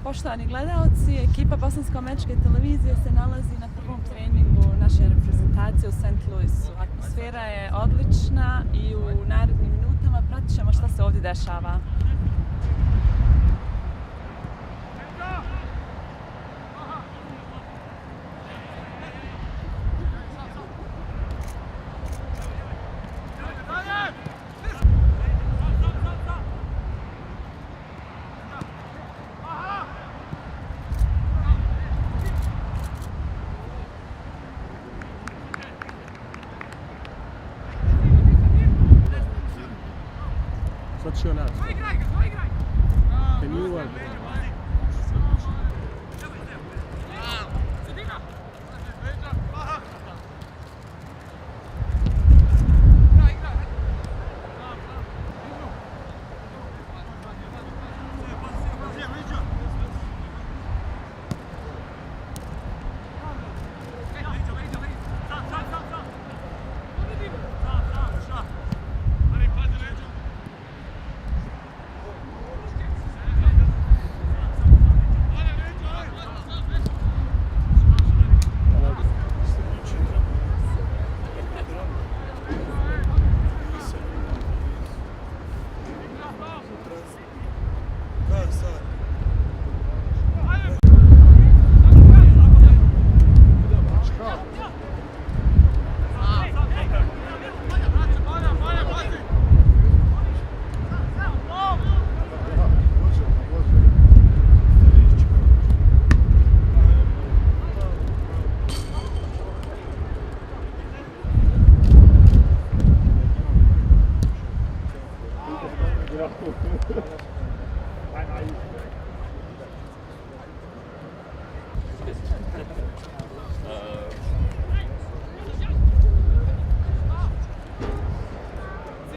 Poštovani gledalci, ekipa Bosansko-američke televizije se nalazi na prvom treningu naše reprezentacije u St. Louisu. Atmosfera je odlična i u narednim minutama pratit ćemo šta se ovdje dešava. What's your last? Can you